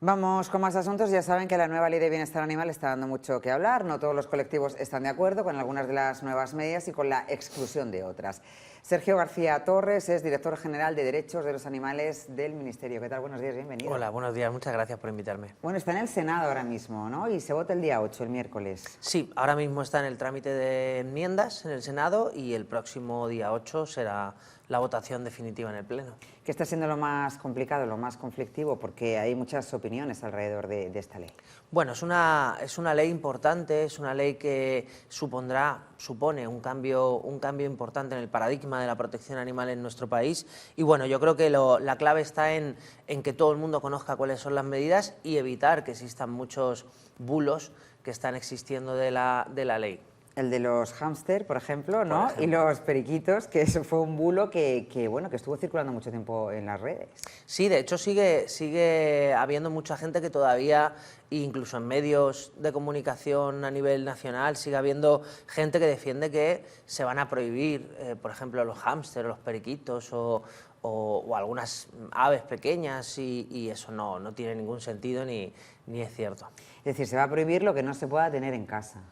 Vamos con más asuntos. Ya saben que la nueva Ley de Bienestar Animal está dando mucho que hablar. No todos los colectivos están de acuerdo con algunas de las nuevas medidas y con la exclusión de otras. Sergio García Torres es director general de Derechos de los Animales del Ministerio. ¿Qué tal? Buenos días, bienvenido. Hola, buenos días, muchas gracias por invitarme. Bueno, está en el Senado ahora mismo, ¿no? Y se vota el día 8, el miércoles. Sí, ahora mismo está en el trámite de enmiendas en el Senado y el próximo día 8 será la votación definitiva en el Pleno. ¿Qué está siendo lo más complicado, lo más conflictivo? Porque hay muchas opiniones alrededor de esta ley. Bueno, es una ley importante, es una ley que supone un cambio importante en el paradigma de la protección animal en nuestro país y bueno, yo creo que la clave está en que todo el mundo conozca cuáles son las medidas y evitar que existan muchos bulos que están existiendo de la ley. El de los hámster, por ejemplo, ¿no? Y los periquitos, que eso fue un bulo que estuvo circulando mucho tiempo en las redes. Sí, de hecho sigue habiendo mucha gente que todavía, incluso en medios de comunicación a nivel nacional, sigue habiendo gente que defiende que se van a prohibir, por ejemplo, los hámster, los periquitos o algunas aves pequeñas y eso no tiene ningún sentido ni es cierto. Es decir, se va a prohibir lo que no se pueda tener en casa.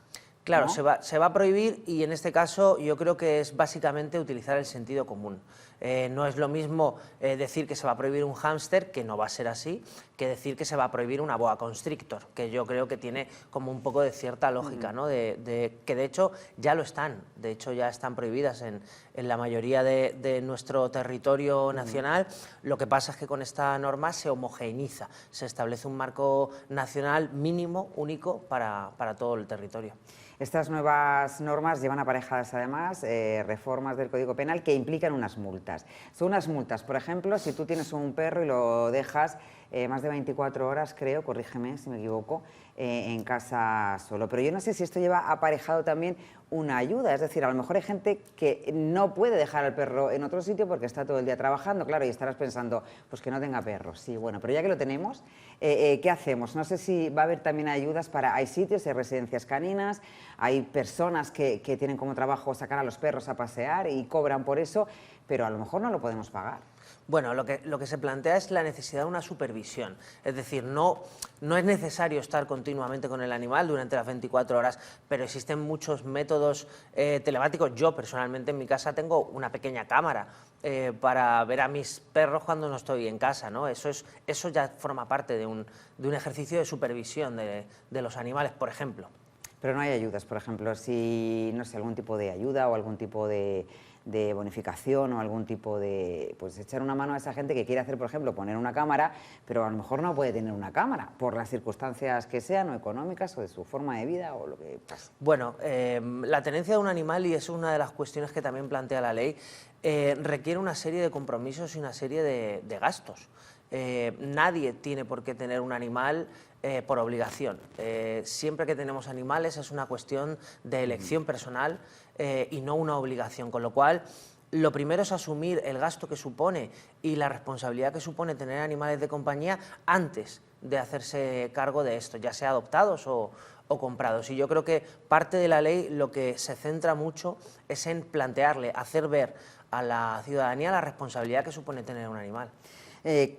Claro, ¿no? se va a prohibir y en este caso yo creo que es básicamente utilizar el sentido común. No es lo mismo decir que se va a prohibir un hámster, que no va a ser así, que decir que se va a prohibir una boa constrictor, que yo creo que tiene como un poco de cierta lógica, ¿no? Que de hecho ya lo están, de hecho ya están prohibidas en la mayoría de nuestro territorio nacional. Lo que pasa es que con esta norma se homogeneiza, se establece un marco nacional mínimo, único para todo el territorio. Estas nuevas normas llevan aparejadas además reformas del Código Penal que implican unas multas. Son unas multas, por ejemplo, si tú tienes un perro y lo dejas más de 24 horas, creo, corrígeme si me equivoco, en casa solo. Pero yo no sé si esto lleva aparejado también una ayuda, es decir, a lo mejor hay gente que no puede dejar al perro en otro sitio porque está todo el día trabajando, claro, y estarás pensando, pues que no tenga perros. Sí, bueno, pero ya que lo tenemos, ¿qué hacemos? No sé si va a haber también ayudas para... Hay sitios, hay residencias caninas, hay personas que tienen como trabajo sacar a los perros a pasear y cobran por eso, pero a lo mejor no lo podemos pagar. Bueno, lo que se plantea es la necesidad de una supervisión, es decir, no es necesario estar continuamente con el animal durante las 24 horas, pero existen muchos métodos telemáticos. Yo personalmente en mi casa tengo una pequeña cámara para ver a mis perros cuando no estoy en casa, ¿no? Eso ya forma parte de un ejercicio de supervisión de los animales, por ejemplo. Pero no hay ayudas, por ejemplo, si, no sé, algún tipo de ayuda o algún tipo de bonificación o algún tipo de, pues echar una mano a esa gente que quiere hacer, por ejemplo, poner una cámara, pero a lo mejor no puede tener una cámara por las circunstancias que sean o económicas o de su forma de vida o lo que pase. Bueno, la tenencia de un animal, y es una de las cuestiones que también plantea la ley, requiere una serie de compromisos y una serie de gastos. Nadie tiene por qué tener un animal por obligación. Siempre que tenemos animales es una cuestión de elección personal y no una obligación, con lo cual lo primero es asumir el gasto que supone y la responsabilidad que supone tener animales de compañía antes de hacerse cargo de esto, ya sea adoptados o comprados. Y yo creo que parte de la ley lo que se centra mucho es en plantearle, hacer ver a la ciudadanía la responsabilidad que supone tener un animal.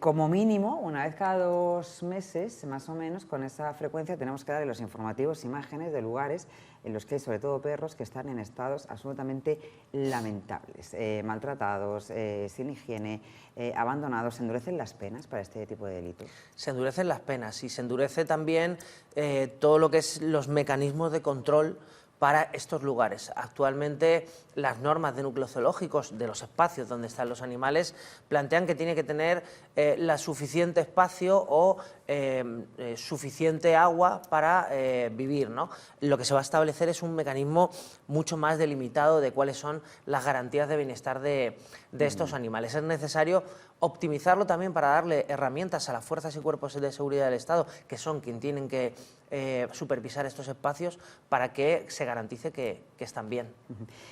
Como mínimo, una vez cada 2 meses, más o menos, con esa frecuencia tenemos que dar en los informativos imágenes de lugares en los que hay sobre todo perros que están en estados absolutamente lamentables, maltratados, sin higiene, abandonados. ¿Se endurecen las penas para este tipo de delitos? Se endurecen las penas y se endurece también todo lo que es los mecanismos de control para estos lugares. Actualmente las normas de núcleos zoológicos de los espacios donde están los animales plantean que tiene que tener la suficiente espacio o suficiente agua para vivir, ¿no? Lo que se va a establecer es un mecanismo mucho más delimitado de cuáles son las garantías de bienestar de estos animales. Es necesario optimizarlo también para darle herramientas a las fuerzas y cuerpos de seguridad del Estado, que son quienes tienen que supervisar estos espacios para que se garantice que están bien.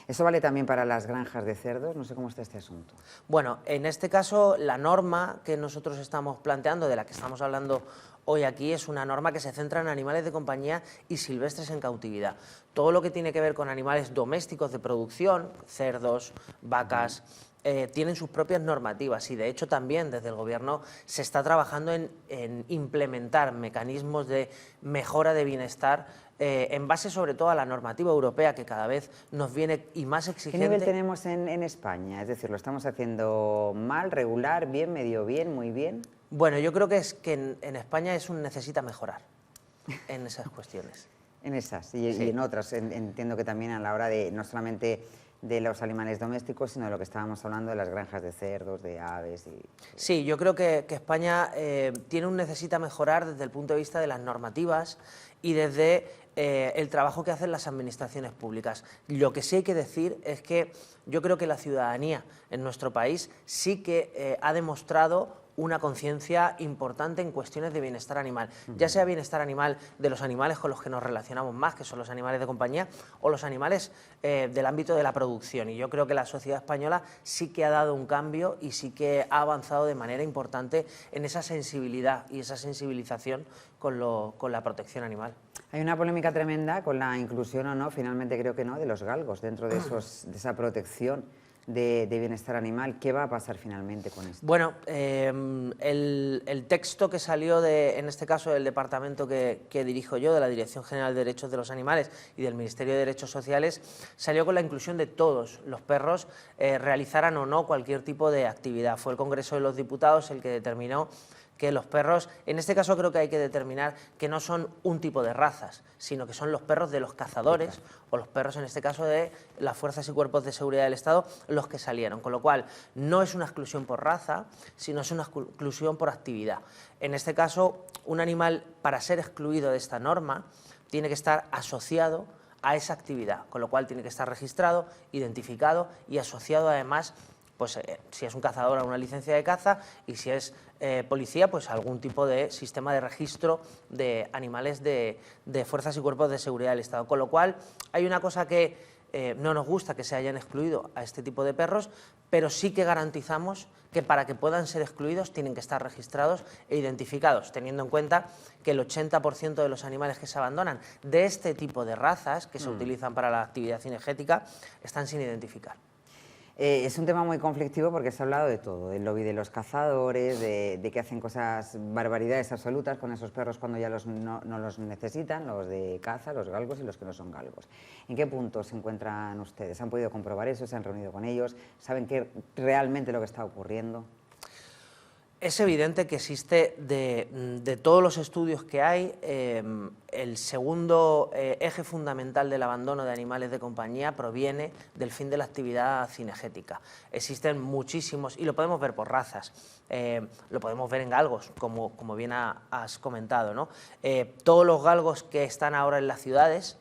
¿Eso vale también para las granjas de cerdos? No sé cómo está este asunto. Bueno, en este caso la norma que nosotros estamos planteando, de la que estamos hablando hoy aquí, es una norma que se centra en animales de compañía y silvestres en cautividad. Todo lo que tiene que ver con animales domésticos de producción, cerdos, vacas, tienen sus propias normativas y de hecho también desde el Gobierno se está trabajando en implementar mecanismos de mejora de bienestar en base sobre todo a la normativa europea que cada vez nos viene y más exigente. ¿Qué nivel tenemos en España? Es decir, ¿lo estamos haciendo mal, regular, bien, medio bien, muy bien? Bueno, yo creo que es que en España necesita mejorar en esas cuestiones. En esas Sí. y en otras. Entiendo que también a la hora de no solamente de los animales domésticos, sino de lo que estábamos hablando de las granjas de cerdos, de aves. Sí, yo creo que España necesita mejorar desde el punto de vista de las normativas y desde el trabajo que hacen las administraciones públicas. Lo que sí hay que decir es que yo creo que la ciudadanía en nuestro país sí que ha demostrado una conciencia importante en cuestiones de bienestar animal, ya sea bienestar animal de los animales con los que nos relacionamos más, que son los animales de compañía, o los animales del ámbito de la producción. Y yo creo que la sociedad española sí que ha dado un cambio y sí que ha avanzado de manera importante en esa sensibilidad y esa sensibilización con la protección animal. Hay una polémica tremenda con la inclusión o no, finalmente creo que no, de los galgos dentro de esa protección de bienestar animal. ¿Qué va a pasar finalmente con esto? Bueno, el texto que salió en este caso del departamento que dirijo yo, de la Dirección General de Derechos de los Animales y del Ministerio de Derechos Sociales, salió con la inclusión de todos los perros, realizaran o no cualquier tipo de actividad. Fue el Congreso de los Diputados el que determinó que los perros, en este caso creo que hay que determinar que no son un tipo de razas, sino que son los perros de los cazadores o los perros, en este caso, de las fuerzas y cuerpos de seguridad del Estado, los que salieron. Con lo cual, no es una exclusión por raza, sino es una exclusión por actividad. En este caso, un animal, para ser excluido de esta norma, tiene que estar asociado a esa actividad, con lo cual tiene que estar registrado, identificado y asociado además, pues si es un cazador, a una licencia de caza, y si es policía, pues algún tipo de sistema de registro de animales de fuerzas y cuerpos de seguridad del Estado. Con lo cual, hay una cosa que no nos gusta, que se hayan excluido a este tipo de perros, pero sí que garantizamos que para que puedan ser excluidos tienen que estar registrados e identificados, teniendo en cuenta que el 80% de los animales que se abandonan de este tipo de razas, que se utilizan para la actividad cinegética, están sin identificar. Es un tema muy conflictivo porque se ha hablado de todo, del lobby de los cazadores, de que hacen cosas, barbaridades absolutas con esos perros cuando ya no los necesitan, los de caza, los galgos y los que no son galgos. ¿En qué punto se encuentran ustedes? ¿Han podido comprobar eso? ¿Se han reunido con ellos? ¿Saben realmente lo que está ocurriendo? Es evidente que existe, de todos los estudios que hay, el segundo eje fundamental del abandono de animales de compañía proviene del fin de la actividad cinegética. Existen muchísimos, y lo podemos ver por razas, lo podemos ver en galgos, como bien has comentado, ¿no? Todos los galgos que están ahora en las ciudades,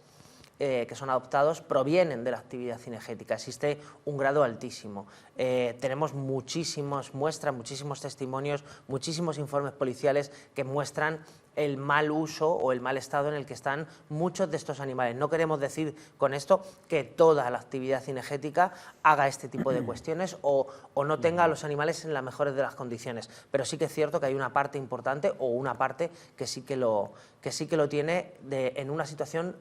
que son adoptados, provienen de la actividad cinegética. Existe un grado altísimo. Tenemos muchísimas muestras, muchísimos testimonios, muchísimos informes policiales que muestran el mal uso o el mal estado en el que están muchos de estos animales. No queremos decir con esto que toda la actividad cinegética haga este tipo de cuestiones o no tenga a los animales en las mejores de las condiciones, pero sí que es cierto que hay una parte importante o una parte que sí que lo tiene en una situación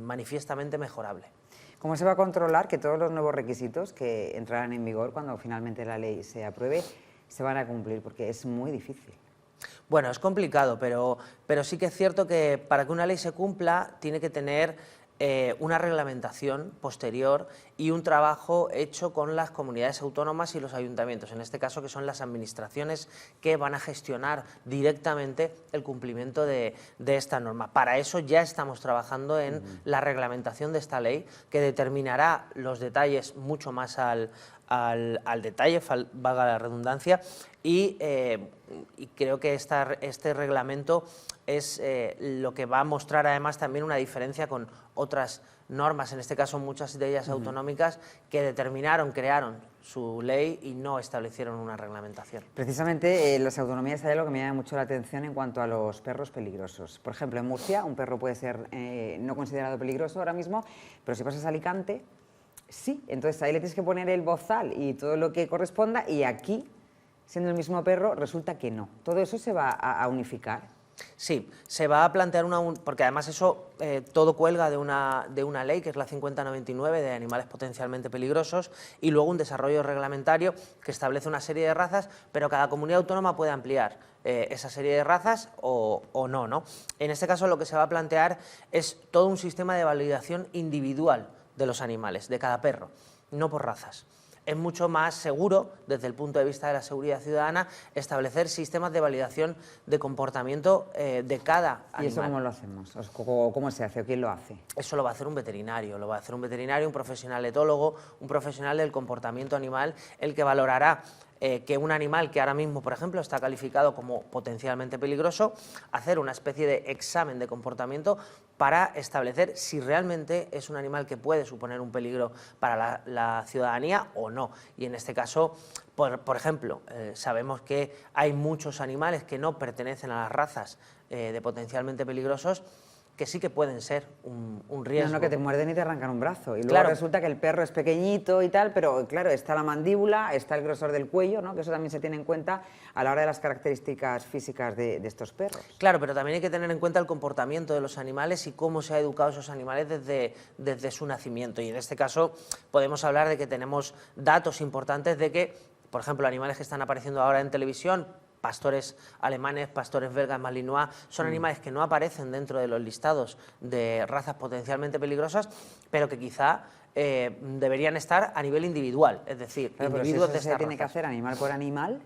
manifiestamente mejorable. ¿Cómo se va a controlar que todos los nuevos requisitos que entrarán en vigor cuando finalmente la ley se apruebe se van a cumplir? Porque es muy difícil. Bueno, es complicado, pero sí que es cierto que para que una ley se cumpla tiene que tener una reglamentación posterior y un trabajo hecho con las comunidades autónomas y los ayuntamientos, en este caso que son las administraciones que van a gestionar directamente el cumplimiento de esta norma. Para eso ya estamos trabajando en la reglamentación de esta ley, que determinará los detalles mucho más al detalle, valga la redundancia, y creo que este reglamento es lo que va a mostrar además también una diferencia con otras normas, en este caso muchas de ellas autonómicas, que crearon su ley y no establecieron una reglamentación. Precisamente las autonomías hay algo que me llama mucho la atención en cuanto a los perros peligrosos. Por ejemplo, en Murcia un perro puede ser no considerado peligroso ahora mismo, pero si pasas a Alicante, sí. Entonces ahí le tienes que poner el bozal y todo lo que corresponda, y aquí, siendo el mismo perro, resulta que no. ¿Todo eso se va a unificar? Sí, se va a plantear porque además eso todo cuelga de una ley que es la 5099 de animales potencialmente peligrosos y luego un desarrollo reglamentario que establece una serie de razas, pero cada comunidad autónoma puede ampliar esa serie de razas o no, ¿no? En este caso lo que se va a plantear es todo un sistema de validación individual de los animales, de cada perro, no por razas. Es mucho más seguro, desde el punto de vista de la seguridad ciudadana, establecer sistemas de validación de comportamiento de cada animal. ¿Y eso cómo lo hacemos? ¿Cómo se hace o quién lo hace? Eso lo va a hacer un veterinario, un profesional etólogo, un profesional del comportamiento animal, el que valorará que un animal que ahora mismo, por ejemplo, está calificado como potencialmente peligroso, hacer una especie de examen de comportamiento para establecer si realmente es un animal que puede suponer un peligro para la ciudadanía o no. Y en este caso, por ejemplo, sabemos que hay muchos animales que no pertenecen a las razas de potencialmente peligrosos, que sí que pueden ser un riesgo. No, que te muerden y te arrancan un brazo. Y luego claro, resulta que el perro es pequeñito y tal, pero claro, está la mandíbula, está el grosor del cuello, ¿no? Que eso también se tiene en cuenta a la hora de las características físicas de estos perros. Claro, pero también hay que tener en cuenta el comportamiento de los animales y cómo se ha educado a esos animales desde su nacimiento. Y en este caso podemos hablar de que tenemos datos importantes de que, por ejemplo, animales que están apareciendo ahora en televisión, pastores alemanes, pastores belgas, malinois, son animales que no aparecen dentro de los listados de razas potencialmente peligrosas, pero que quizá deberían estar a nivel individual, es decir, claro, individuos pero si de eso estas se tiene que razas. hacer animal por animal,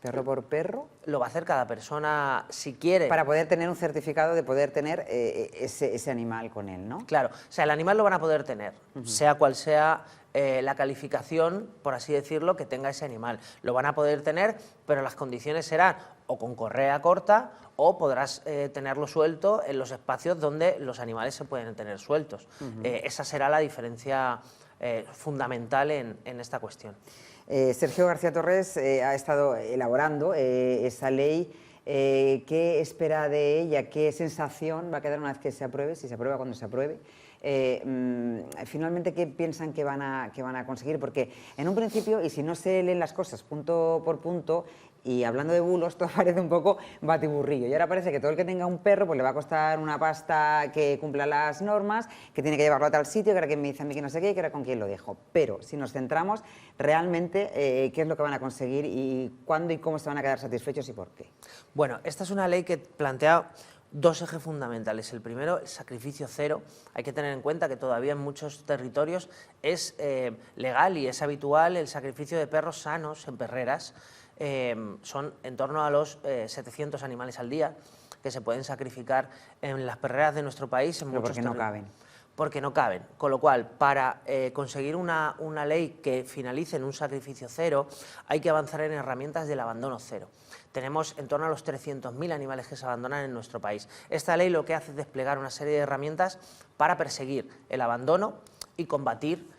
perro por perro. Lo va a hacer cada persona si quiere. Para poder tener un certificado de poder tener ese animal con él, ¿no? Claro, o sea, el animal lo van a poder tener, sea cual sea la calificación, por así decirlo, que tenga ese animal. Lo van a poder tener, pero las condiciones serán o con correa corta o podrás tenerlo suelto en los espacios donde los animales se pueden tener sueltos. Esa será la diferencia fundamental en esta cuestión. Sergio García Torres ha estado elaborando esa ley. ¿Qué espera de ella? ¿Qué sensación va a quedar una vez que se apruebe? Si se aprueba, cuando se apruebe. Finalmente, ¿qué piensan que van a conseguir? Porque en un principio, y si no se leen las cosas punto por punto, y hablando de bulos, todo parece un poco batiburrillo. Y ahora parece que todo el que tenga un perro pues le va a costar una pasta que cumpla las normas, que tiene que llevarlo a tal sitio, que ahora quien me dice a mí que no sé qué, que ahora con quién lo dejo. Pero si nos centramos realmente, ¿qué es lo que van a conseguir y cuándo y cómo se van a quedar satisfechos y por qué? Bueno, esta es una ley que plantea dos ejes fundamentales. El primero, el sacrificio cero. Hay que tener en cuenta que todavía en muchos territorios es legal y es habitual el sacrificio de perros sanos en perreras. Son en torno a los 700 animales al día que se pueden sacrificar en las perreras de nuestro país. Pero porque no caben. Porque no caben. Con lo cual, para conseguir una ley que finalice en un sacrificio cero, hay que avanzar en herramientas del abandono cero. Tenemos en torno a los 300.000 animales que se abandonan en nuestro país. Esta ley lo que hace es desplegar una serie de herramientas para perseguir el abandono y combatir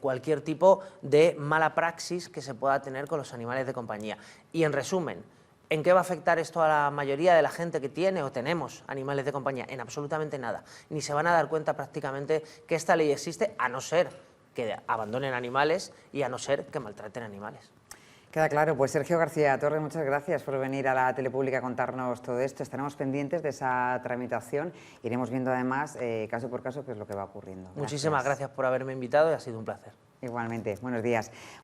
cualquier tipo de mala praxis que se pueda tener con los animales de compañía. Y en resumen, ¿en qué va a afectar esto a la mayoría de la gente que tiene o tenemos animales de compañía? En absolutamente nada. Ni se van a dar cuenta prácticamente que esta ley existe, a no ser que abandonen animales y a no ser que maltraten animales. Queda claro. Pues Sergio García Torres, muchas gracias por venir a la Telepública a contarnos todo esto. Estaremos pendientes de esa tramitación. Iremos viendo además, caso por caso, qué es lo que va ocurriendo. Muchísimas gracias por haberme invitado y ha sido un placer. Igualmente. Buenos días.